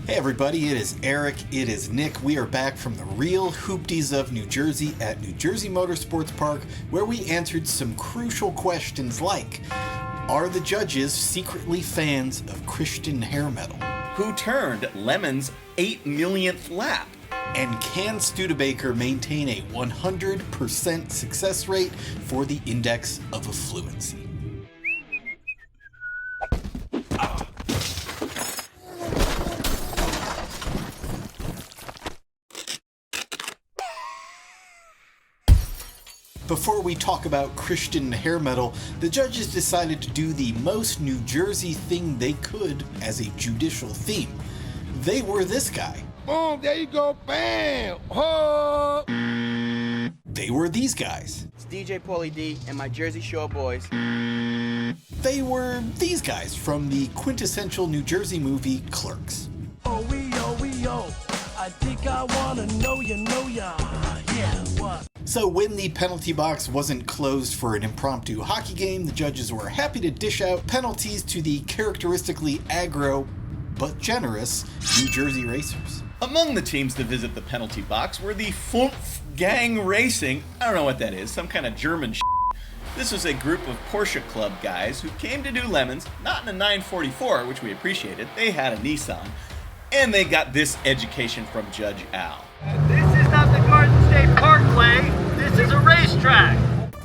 Hey everybody, it is Eric, it is Nick. We are back from the real hoopties of New Jersey at New Jersey Motorsports Park, where we answered some crucial questions like, are the judges secretly fans of Christian hair metal? Who turned Lemon's 8 millionth lap? And can Studebaker maintain a 100% success rate for the Index of Effluency? Before we talk about Christian hair metal, the judges decided to do the most New Jersey thing they could as a judicial theme. They were this guy. Boom, there you go, bam! Oh. They were these guys. It's DJ Paulie D and my Jersey Shore boys. They were these guys from the quintessential New Jersey movie Clerks. Oh, I think I wanna know ya. Yeah, what? So when the penalty box wasn't closed for an impromptu hockey game, the judges were happy to dish out penalties to the characteristically aggro, but generous, New Jersey racers. Among the teams to visit the penalty box were the Fumpf Gang Racing. I don't know what that is, some kind of German shit. This was a group of Porsche Club guys who came to do lemons, not in a 944, which we appreciated, they had a Nissan, and they got this education from Judge Al. This is not the Garden State Parkway, this is a racetrack.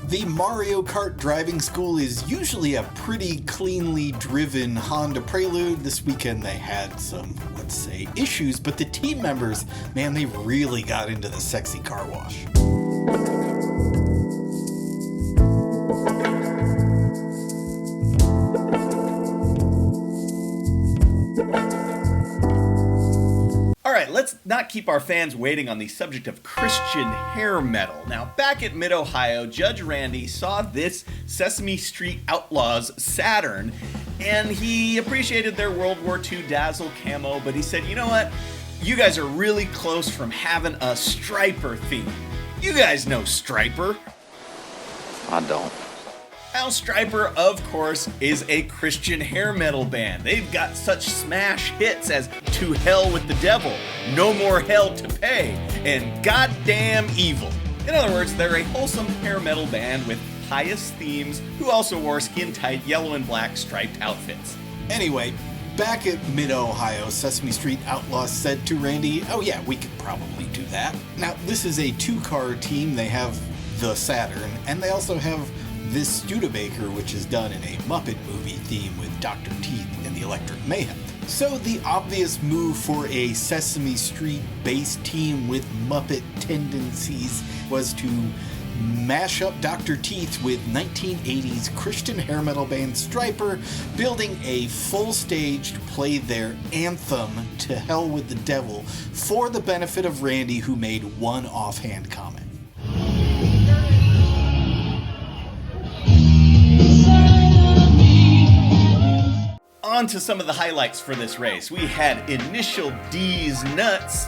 The Mario Kart driving school is usually a pretty cleanly driven Honda Prelude. This weekend they had some, let's say, issues, but the team members, man, they really got into the sexy car wash. Alright, let's not keep our fans waiting on the subject of Christian hair metal. Now, back at Mid-Ohio, Judge Randy saw this Sesame Street Outlaws Saturn, and he appreciated their World War II Dazzle camo, but he said, you know what? You guys are really close from having a Striper theme. You guys know Striper. I don't. Now, Striper, of course, is a Christian hair metal band. They've got such smash hits as To Hell with the Devil, No More Hell to Pay, and Goddamn Evil. In other words, they're a wholesome hair metal band with pious themes who also wore skin-tight yellow and black striped outfits. Anyway, back at Mid-Ohio, Sesame Street Outlaws said to Randy, oh yeah, we could probably do that. Now, this is a two-car team. They have the Saturn, and they also have this Studebaker, which is done in a Muppet movie theme with Dr. Teeth and the Electric Mayhem. So the obvious move for a Sesame Street-based team with Muppet tendencies was to mash up Dr. Teeth with 1980s Christian hair metal band Striper, building a full stage to play their anthem, To Hell with the Devil, for the benefit of Randy, who made one offhand comment. On to some of the highlights for this race. We had Initial D's Nuts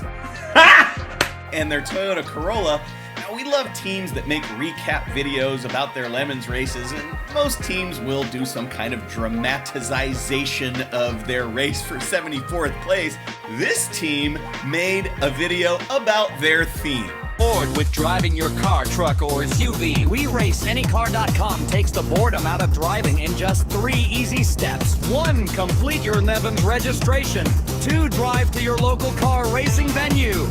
and their Toyota Corolla. Now, we love teams that make recap videos about their Lemons races, and most teams will do some kind of dramatization of their race for 74th place. This team made a video about their theme. Bored with driving your car, truck, or SUV, WeRaceAnyCar.com takes the boredom out of driving in just 3 easy steps. 1. Complete your Nevins registration. 2. Drive to your local car racing venue.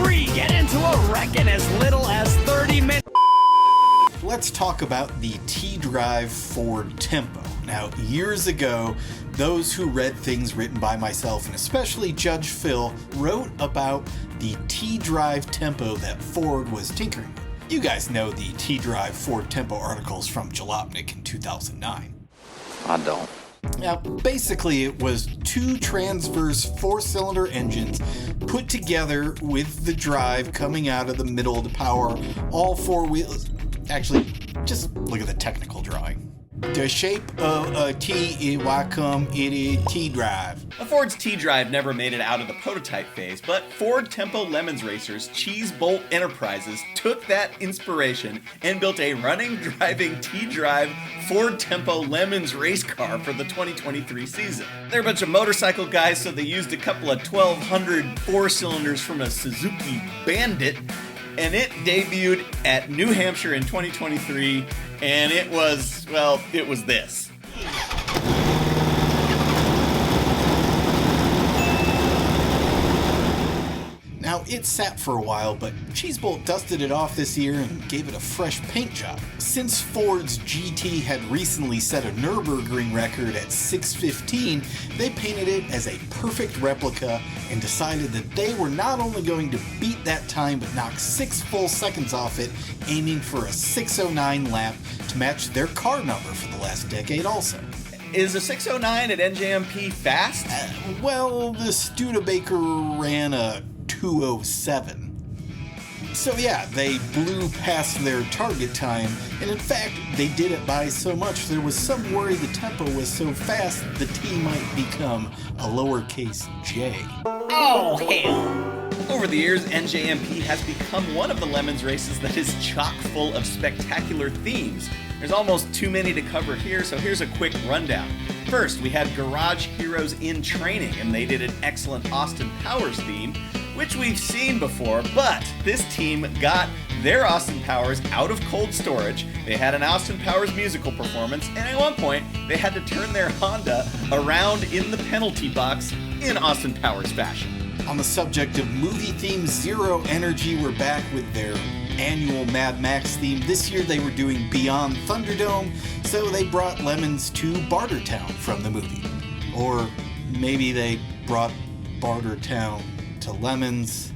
3. Get into a wreck in as little as 30 minutes. Let's talk about the T-Drive Ford Tempo. Now, years ago, those who read things written by myself, and especially Judge Phil, wrote about the T-Drive Tempo that Ford was tinkering with. You guys know the T-Drive Ford Tempo articles from Jalopnik in 2009. I don't. Now, basically, it was 2 transverse 4-cylinder engines put together with the drive coming out of the middle to power all 4 wheels. Actually, just look at the technical drawing. The shape of a T is why come it is T-Drive. The Ford's T-Drive never made it out of the prototype phase, but Ford Tempo Lemons racers Cheese Bolt Enterprises took that inspiration and built a running, driving T-Drive Ford Tempo Lemons race car for the 2023 season. They're a bunch of motorcycle guys, so they used a couple of 1200 four-cylinders from a Suzuki Bandit, and it debuted at New Hampshire in 2023, and it was this. Now, it sat for a while, but Cheesebolt dusted it off this year and gave it a fresh paint job. Since Ford's GT had recently set a Nürburgring record at 6:15, they painted it as a perfect replica and decided that they were not only going to beat that time but knock 6 full seconds off it, aiming for a 6:09 lap to match their car number for the last decade also. Is a 6:09 at NJMP fast? Well, the Studebaker ran a 2:07. So yeah, they blew past their target time, and in fact, they did it by so much there was some worry the tempo was so fast the T might become a lowercase j. Oh, hell! Over the years, NJMP has become one of the Lemons races that is chock full of spectacular themes. There's almost too many to cover here, so here's a quick rundown. First, we had Garage Heroes in Training, and they did an excellent Austin Powers theme, which we've seen before, but this team got their Austin Powers out of cold storage. They had an Austin Powers musical performance, and at one point, they had to turn their Honda around in the penalty box in Austin Powers fashion. On the subject of movie themes, Zero Energy were back with their annual Mad Max theme. This year they were doing Beyond Thunderdome, so they brought Lemons to Bartertown from the movie. Or maybe they brought Bartertown to Lemons.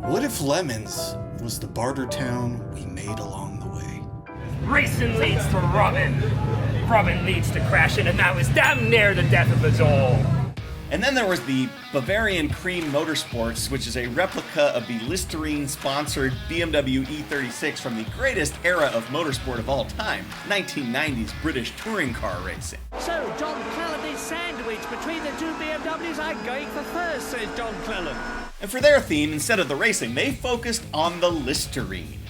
What if Lemons was the Bartertown we made along the way? Racing leads to Robin. Robin leads to crashing, and that was damn near the death of us all. And then there was the Bavarian Cream Motorsports, which is a replica of the Listerine-sponsored BMW E36 from the greatest era of motorsport of all time, 1990s British touring car racing. So, John Cleland is sandwiched between the two BMWs. I'm going for first, says John Cleland. And for their theme, instead of the racing, they focused on the Listerine.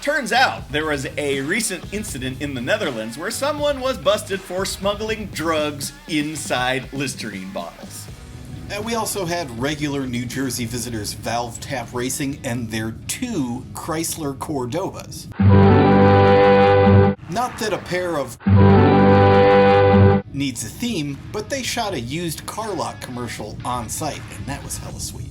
Turns out there was a recent incident in the Netherlands where someone was busted for smuggling drugs inside Listerine bottles. We also had regular New Jersey visitors Valve Tap Racing and their 2 Chrysler Cordovas. Not that a pair of needs a theme, but they shot a used car lot commercial on site, and that was hella sweet.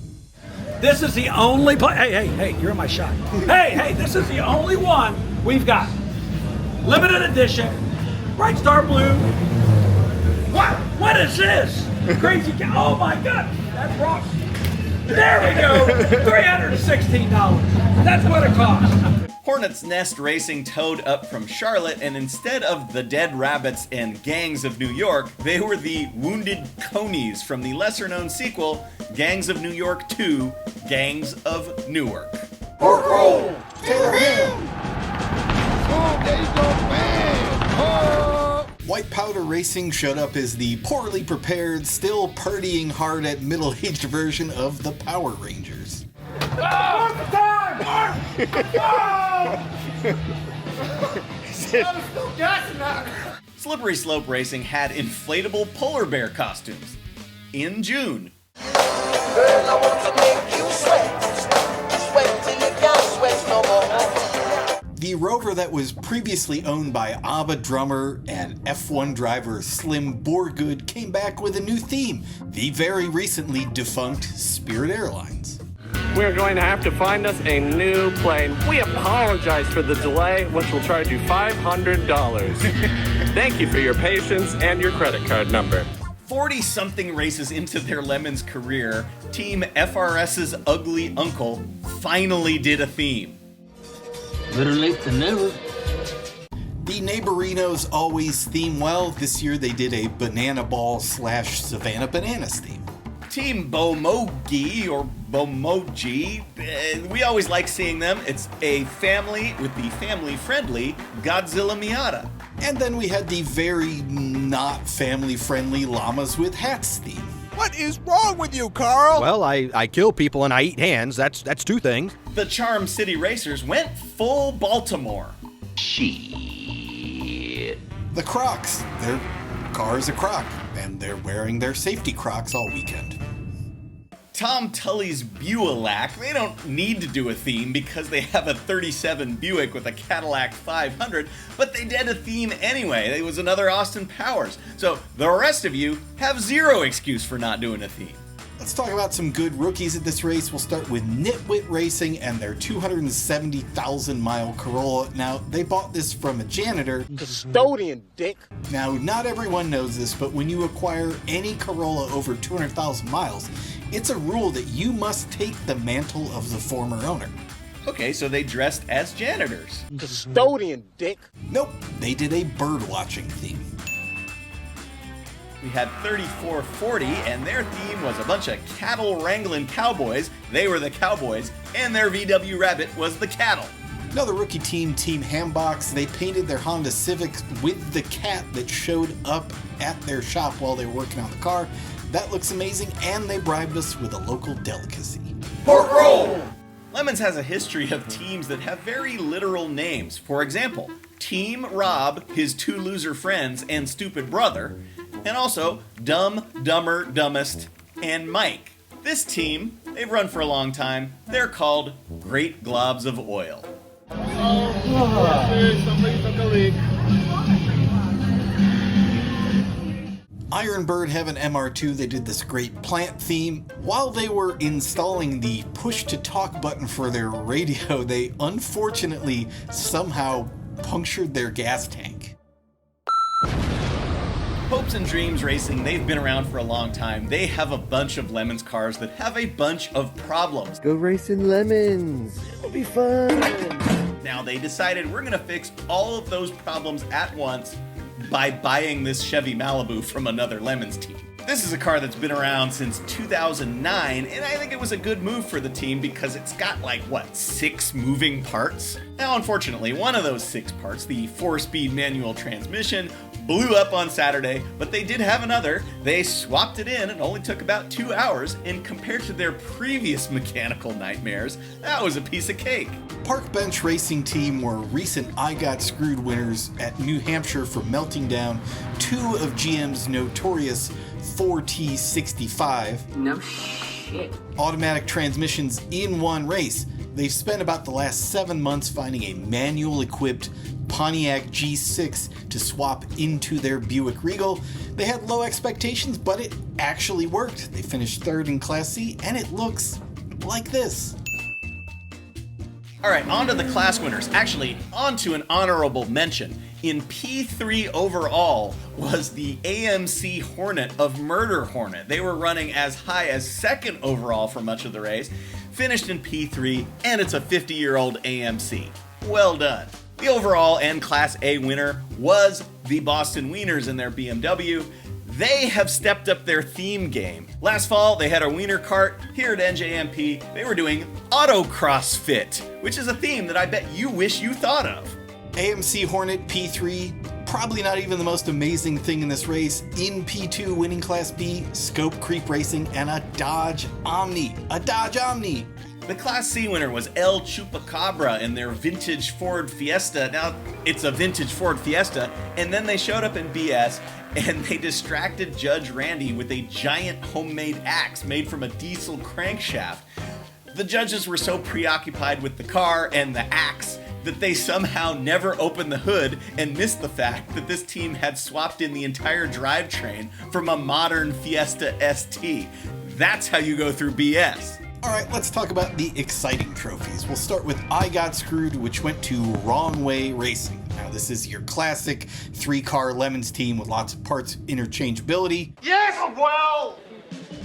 This is the only hey, you're in my shot. Hey, this is the only one we've got. Limited edition, Bright Star Blue. What is this? Crazy cow, oh my God, that's wrong. There we go, $316. That's what it costs. Hornet's Nest Racing towed up from Charlotte, and instead of the Dead Rabbits and Gangs of New York, they were the Wounded Conies from the lesser-known sequel, Gangs of New York 2, Gangs of Newark. Pork roll! Taylor Hill! Oh, there you go, man! Oh! White Powder Racing showed up as the poorly prepared, still partying hard at middle-aged version of the Power Rangers. Slippery Slope Racing had inflatable polar bear costumes. In June, Girl, I want to make you sweat. Sweat till you can't sweat no more. The Rover that was previously owned by ABBA drummer and F1 driver Slim Borgood came back with a new theme, the very recently defunct Spirit Airlines. We're going to have to find us a new plane. We apologize for the delay, which will charge you $500. Thank you for your patience and your credit card number. 40-something races into their Lemons career, Team FRS's Ugly Uncle finally did a theme. Better late than never. The Neighborinos always theme well. This year they did a Banana Ball / Savannah Bananas theme. Team Bomogi, or Bomoji, we always like seeing them. It's a family with the family-friendly Godzilla Miata. And then we had the very not family-friendly Llamas with Hats theme. What is wrong with you, Carl? Well, I kill people and I eat hands. That's two things. The Charm City Racers went full Baltimore. Shit. The Crocs. Their car is a Croc, and they're wearing their safety Crocs all weekend. Tom Tully's Buick, they don't need to do a theme because they have a 37 Buick with a Cadillac 500, but they did a theme anyway. It was another Austin Powers. So the rest of you have zero excuse for not doing a theme. Let's talk about some good rookies at this race. We'll start with Nitwit Racing and their 270,000-mile Corolla. Now, they bought this from a janitor. Custodian, dick. Now, not everyone knows this, but when you acquire any Corolla over 200,000 miles, it's a rule that you must take the mantle of the former owner. Okay, so they dressed as janitors. Custodian, dick. Nope, they did a bird-watching theme. We had 3440, and their theme was a bunch of cattle-wrangling cowboys. They were the cowboys, and their VW Rabbit was the cattle. Another rookie team, Team Hambox, they painted their Honda Civics with the cat that showed up at their shop while they were working on the car. That looks amazing, and they bribed us with a local delicacy. Pork roll! Lemons has a history of teams that have very literal names. For example, Team Rob, his two loser friends, and stupid brother, and also Dumb, Dumber, Dumbest, and Mike. This team, they've run for a long time. They're called Great Globs of Oil. Ironbird have an MR2. They did this great plant theme. While they were installing the push-to-talk button for their radio, they unfortunately somehow punctured their gas tank. Hopes and Dreams Racing, they've been around for a long time. They have a bunch of Lemons cars that have a bunch of problems. Go racing Lemons. It'll be fun. Now they decided we're gonna fix all of those problems at once by buying this Chevy Malibu from another Lemons team. This is a car that's been around since 2009, and I think it was a good move for the team because it's got 6 moving parts? Now, unfortunately, one of those 6 parts, the 4-speed manual transmission, blew up on Saturday, but they did have another. They swapped it in. It only took about 2 hours, and compared to their previous mechanical nightmares, that was a piece of cake. Park Bench Racing Team were recent I Got Screwed winners at New Hampshire for melting down 2 of GM's notorious 4T65 No shit. automatic transmissions in one race. They've spent about the last 7 months finding a manual-equipped Pontiac G6 to swap into their Buick Regal. They had low expectations, but it actually worked. They finished 3rd in Class C, and it looks like this. All right, on to the class winners. Actually, on to an honorable mention. In P3 overall was the AMC Hornet of Murder Hornet. They were running as high as 2nd overall for much of the race, finished in P3, and it's a 50-year-old AMC. Well done. The overall and Class A winner was the Boston Wieners in their BMW. They have stepped up their theme game. Last fall, they had a wiener cart. Here at NJMP, they were doing Auto CrossFit, which is a theme that I bet you wish you thought of. AMC Hornet P3, probably not even the most amazing thing in this race. In P2, winning Class B, Scope Creep Racing, and a Dodge Omni. A Dodge Omni! The Class C winner was El Chupacabra in their vintage Ford Fiesta. Now, it's a vintage Ford Fiesta, and then they showed up in BS, and they distracted Judge Randy with a giant homemade axe made from a diesel crankshaft. The judges were so preoccupied with the car and the axe that they somehow never opened the hood and missed the fact that this team had swapped in the entire drivetrain from a modern Fiesta ST. That's how you go through BS. All right, let's talk about the exciting trophies. We'll start with I Got Screwed, which went to Wrong Way Racing. Now, this is your classic 3-car Lemons team with lots of parts interchangeability. Yes, well!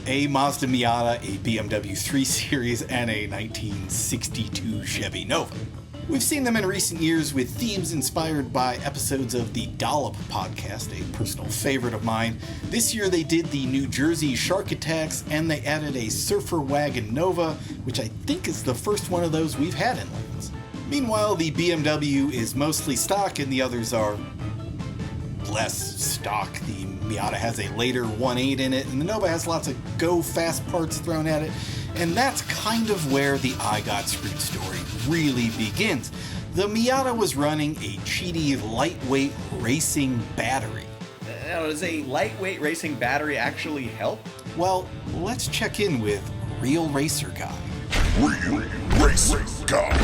A Mazda Miata, a BMW 3 Series, and a 1962 Chevy Nova. We've seen them in recent years with themes inspired by episodes of the Dollop podcast, a personal favorite of mine. This year they did the New Jersey Shark Attacks, and they added a Surfer Wagon Nova, which I think is the first one of those we've had in Lemons. Meanwhile, the BMW is mostly stock and the others are less stock. The Miata has a later 1.8 in it, and the Nova has lots of go-fast parts thrown at it, and that's kind of where the I Got Screwed story really begins. The Miata was running a cheaty lightweight racing battery. Now, does a lightweight racing battery actually help? Well, let's check in with Real Racer Guy. Real Racer Guy.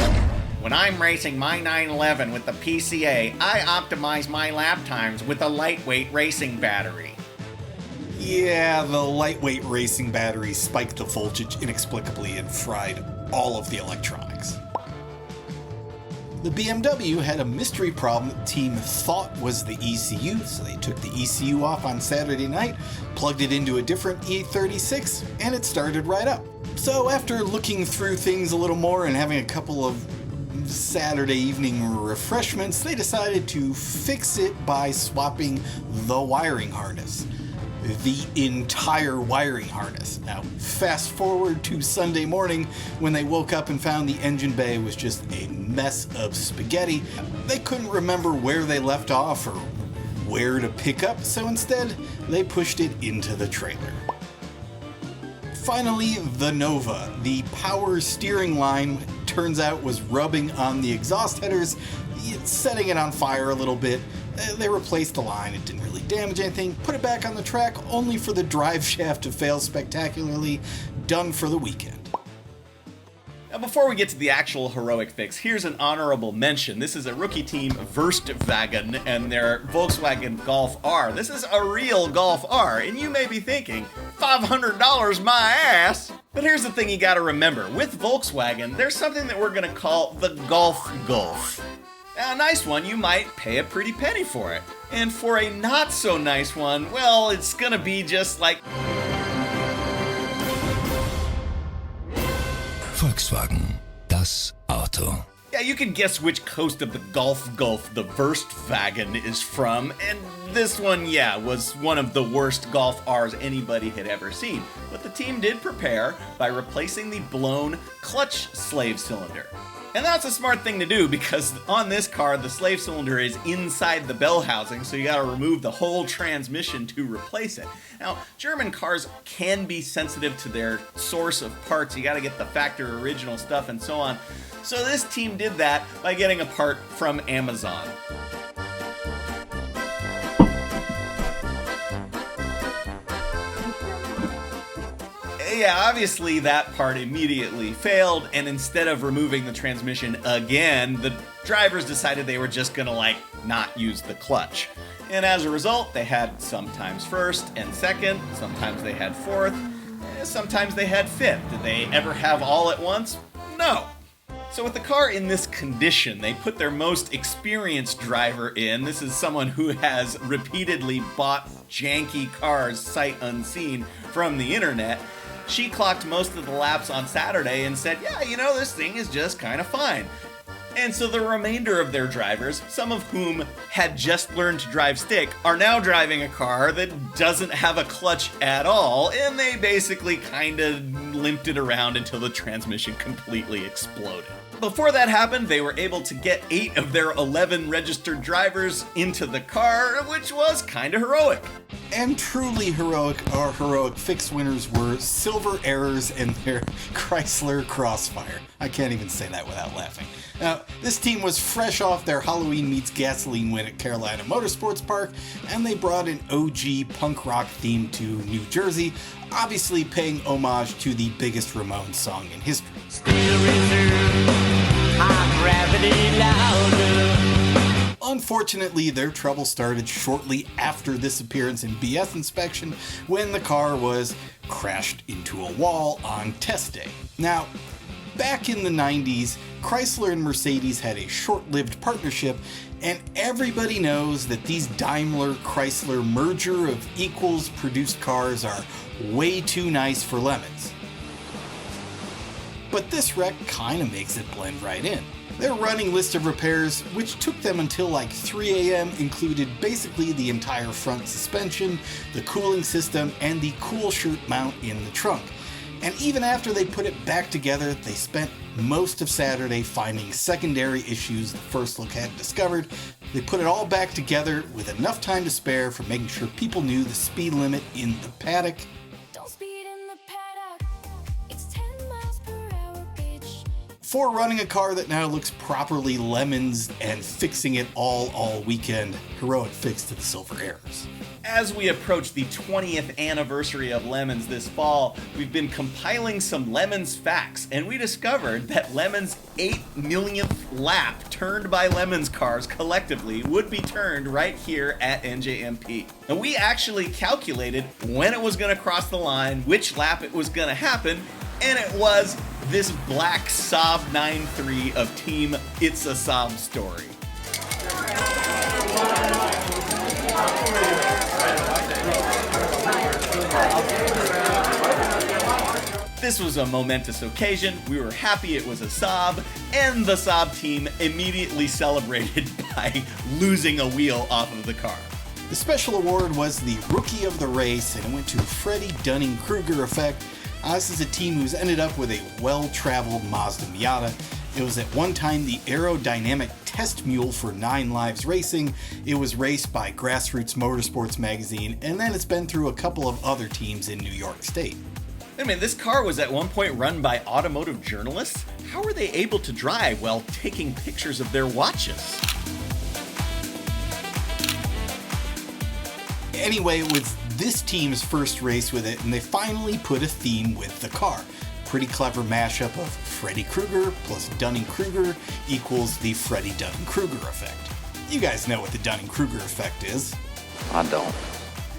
When I'm racing my 911 with the PCA, I optimize my lap times with a lightweight racing battery. Yeah, the lightweight racing battery spiked the voltage inexplicably and fried all of the electronics. The BMW had a mystery problem that the team thought was the ECU, so they took the ECU off on Saturday night, plugged it into a different E36, and it started right up. So after looking through things a little more and having a couple of Saturday evening refreshments, they decided to fix it by swapping the wiring harness. The entire wiring harness. Now, fast forward to Sunday morning when they woke up and found the engine bay was just a mess of spaghetti. They couldn't remember where they left off or where to pick up, so instead they pushed it into the trailer. Finally, the Nova. The power steering line turns out was rubbing on the exhaust headers, setting it on fire a little bit. They replaced the line, it didn't really damage anything, put it back on the track only for the drive shaft to fail spectacularly. Done for the weekend. Now, before we get to the actual heroic fix, here's an honorable mention. This is a rookie team, Wurstwagen, and their Volkswagen Golf R. This is a real Golf R, and you may be thinking, $500 my ass! But here's the thing you gotta remember. With Volkswagen, there's something that we're gonna call the Golf. Now, a nice one, you might pay a pretty penny for it. And for a not so nice one, well, it's gonna be just like... Volkswagen, das Auto. Yeah, you can guess which coast of the Gulf the Wurstwagen is from, and this one, yeah, was one of the worst Golf Rs anybody had ever seen. But the team did prepare by replacing the blown clutch slave cylinder. And that's a smart thing to do because on this car, the slave cylinder is inside the bell housing, so you gotta remove the whole transmission to replace it. Now, German cars can be sensitive to their source of parts. You gotta get the factory original stuff and so on. So this team did that by getting a part from Amazon. Yeah, obviously that part immediately failed, and instead of removing the transmission again, the drivers decided they were just gonna, not use the clutch. And as a result, they had sometimes first and second, sometimes they had fourth, sometimes they had fifth. Did they ever have all at once? No. So with the car in this condition, they put their most experienced driver in. This is someone who has repeatedly bought janky cars sight unseen from the internet. She clocked most of the laps on Saturday and said, yeah, this thing is just kind of fine. And so the remainder of their drivers, some of whom had just learned to drive stick, are now driving a car that doesn't have a clutch at all, and they basically kind of limped it around until the transmission completely exploded. Before that happened, they were able to get 8 of their 11 registered drivers into the car, which was kind of heroic. And truly heroic, our heroic fix winners were Silver Errors and their Chrysler Crossfire. I can't even say that without laughing. Now, this team was fresh off their Halloween meets gasoline win at Carolina Motorsports Park, and they brought an OG punk rock theme to New Jersey, obviously paying homage to the biggest Ramones song in history. Unfortunately, their trouble started shortly after this appearance in BS inspection when the car was crashed into a wall on test day. Now, back in the 90s, Chrysler and Mercedes had a short-lived partnership, and everybody knows that these Daimler-Chrysler merger of equals produced cars are way too nice for lemons. But this wreck kind of makes it blend right in. Their running list of repairs, which took them until like 3 a.m., included basically the entire front suspension, the cooling system, and the cool shirt mount in the trunk. And even after they put it back together, they spent most of Saturday finding secondary issues the First Look had discovered. They put it all back together with enough time to spare for making sure people knew the speed limit in the paddock. Don't speed in the paddock. It's 10 miles per hour, bitch. For running a car that now looks properly lemons and fixing it all weekend, heroic fix to the silver errors. As we approach the 20th anniversary of Lemons this fall, we've been compiling some Lemons facts, and we discovered that Lemons' 8 millionth lap turned by Lemons cars collectively would be turned right here at NJMP. And we actually calculated when it was going to cross the line, which lap it was going to happen, and it was this black Saab 9.3 of Team It's a Saab Story. This was a momentous occasion. We were happy it was a Saab, and the Saab team immediately celebrated by losing a wheel off of the car. The special award was the Rookie of the Race, and it went to Freddie Dunning-Kruger Effect. This is a team who's ended up with a well-traveled Mazda Miata. It was at one time the aerodynamic test mule for 9 Lives Racing. It was raced by Grassroots Motorsports magazine, and then it's been through a couple of other teams in New York State. I mean, this car was at one point run by automotive journalists. How were they able to drive while taking pictures of their watches? Anyway, it was this team's first race with it, and they finally put a theme with the car. Pretty clever mashup of Freddy Krueger plus Dunning-Kruger equals the Freddie Dunning-Kruger effect. You guys know what the Dunning-Kruger effect is. I don't.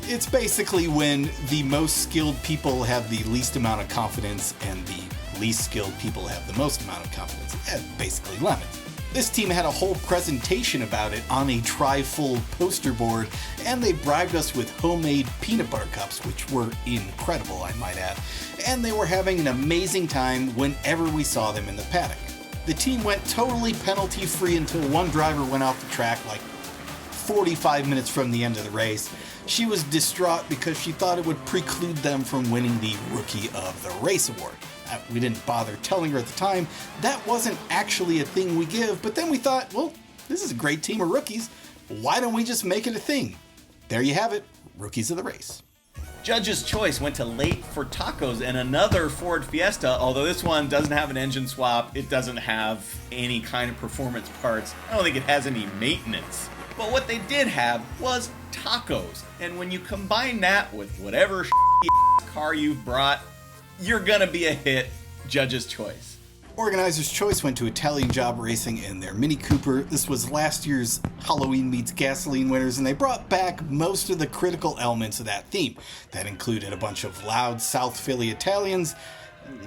It's basically when the most skilled people have the least amount of confidence and the least skilled people have the most amount of confidence. Basically lemons. This team had a whole presentation about it on a tri-fold poster board, and they bribed us with homemade peanut butter cups, which were incredible, I might add. And they were having an amazing time whenever we saw them in the paddock. The team went totally penalty-free until one driver went off the track like 45 minutes from the end of the race. She was distraught because she thought it would preclude them from winning the Rookie of the Race award. We didn't bother telling her at the time that wasn't actually a thing we give, but then we thought, well, this is a great team of rookies. Why don't we just make it a thing? There you have it, Rookies of the Race. Judge's choice went to Late for Tacos and another Ford Fiesta, although this one doesn't have an engine swap, it doesn't have any kind of performance parts, I don't think it has any maintenance. But what they did have was tacos, and when you combine that with whatever car you've brought, you're gonna be a hit. Judge's choice. Organizer's choice went to Italian Job Racing and their Mini Cooper. This was last year's Halloween Meets Gasoline winners, and they brought back most of the critical elements of that theme. That included a bunch of loud South Philly Italians,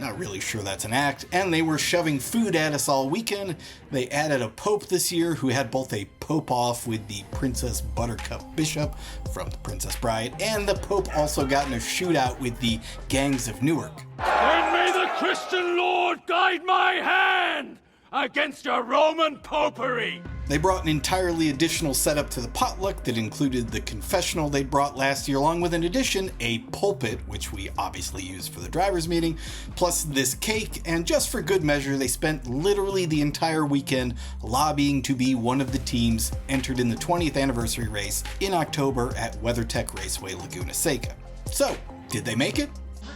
not really sure that's an act, and they were shoving food at us all weekend. They added a Pope this year who had both a Pope off with the Princess Buttercup Bishop from The Princess Bride, and the Pope also got in a shootout with the Gangs of Newark. And may the Christian Lord guide my hand against a Roman popery. They brought an entirely additional setup to the potluck that included the confessional they brought last year, along with, in addition, a pulpit, which we obviously used for the driver's meeting, plus this cake, and just for good measure, they spent literally the entire weekend lobbying to be one of the teams entered in the 20th anniversary race in October at WeatherTech Raceway Laguna Seca. So, did they make it?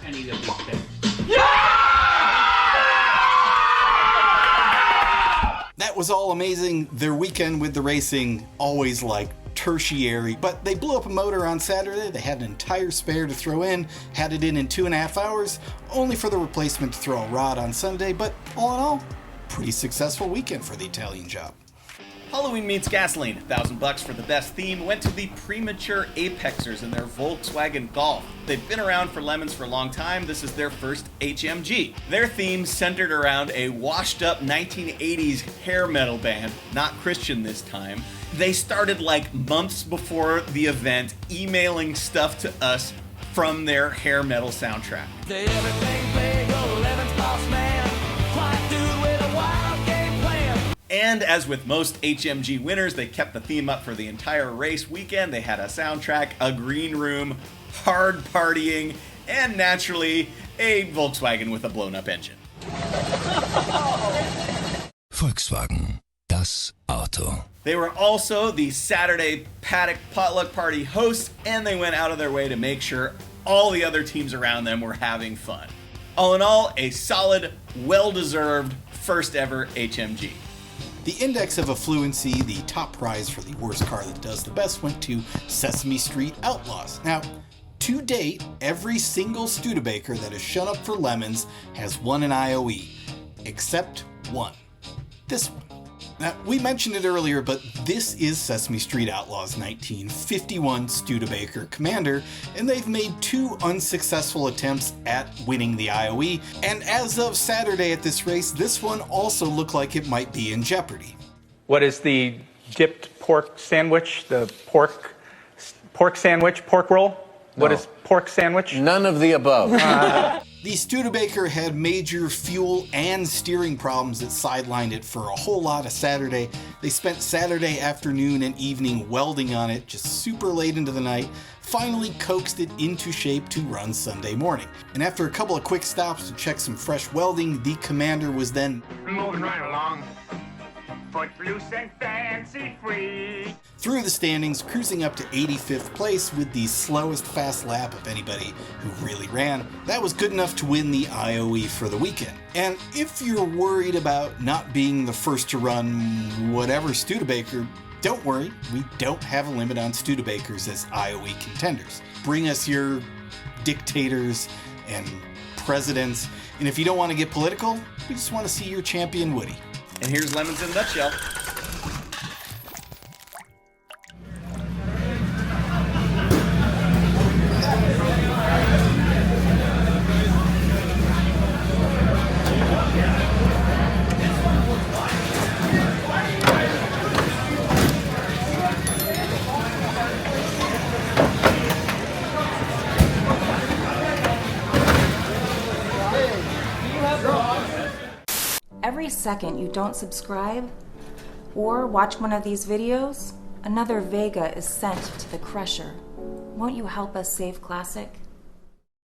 I need a big thing. That was all amazing. Their weekend with the racing, always like tertiary, but they blew up a motor on Saturday. They had an entire spare to throw in, had it in 2.5 hours, only for the replacement to throw a rod on Sunday, but all in all, pretty successful weekend for the Italian Job. Halloween Meets Gasoline, $1,000 for the best theme, went to the Premature Apexers in their Volkswagen Golf. They've been around for lemons for a long time. This is their first HMG. Their theme centered around a washed-up 1980s hair metal band, not Christian this time. They started like months before the event, emailing stuff to us from their hair metal soundtrack. And as with most HMG winners, they kept the theme up for the entire race weekend. They had a soundtrack, a green room, hard partying, and naturally, a Volkswagen with a blown-up engine. Volkswagen, das Auto. They were also the Saturday Paddock Potluck Party hosts, and they went out of their way to make sure all the other teams around them were having fun. All in all, a solid, well-deserved first ever HMG. The Index of Effluency, the top prize for the worst car that does the best, went to Sesame Street Outlaws. Now, to date, every single Studebaker that has shown up for Lemons has won an IOE, except one. This one. Now, we mentioned it earlier, but this is Sesame Street Outlaws 1951 Studebaker Commander, and they've made 2 unsuccessful attempts at winning the IOE, and as of Saturday at this race, this one also looked like it might be in jeopardy. What is the dipped pork sandwich? The pork sandwich, pork roll? No. What is pork sandwich? None of the above. The Studebaker had major fuel and steering problems that sidelined it for a whole lot of Saturday. They spent Saturday afternoon and evening welding on it just super late into the night, finally coaxed it into shape to run Sunday morning. And after a couple of quick stops to check some fresh welding, the Commander was then moving right along. Footloose and fancy free. Through the standings, cruising up to 85th place with the slowest fast lap of anybody who really ran. That was good enough to win the IOE for the weekend. And if you're worried about not being the first to run whatever Studebaker, don't worry, we don't have a limit on Studebakers as IOE contenders. Bring us your dictators and presidents, and if you don't want to get political, we just want to see your champion Woody. And here's Lemons in a nutshell. Every second you don't subscribe or watch one of these videos, another Vega is sent to the crusher. Won't you help us save Classic?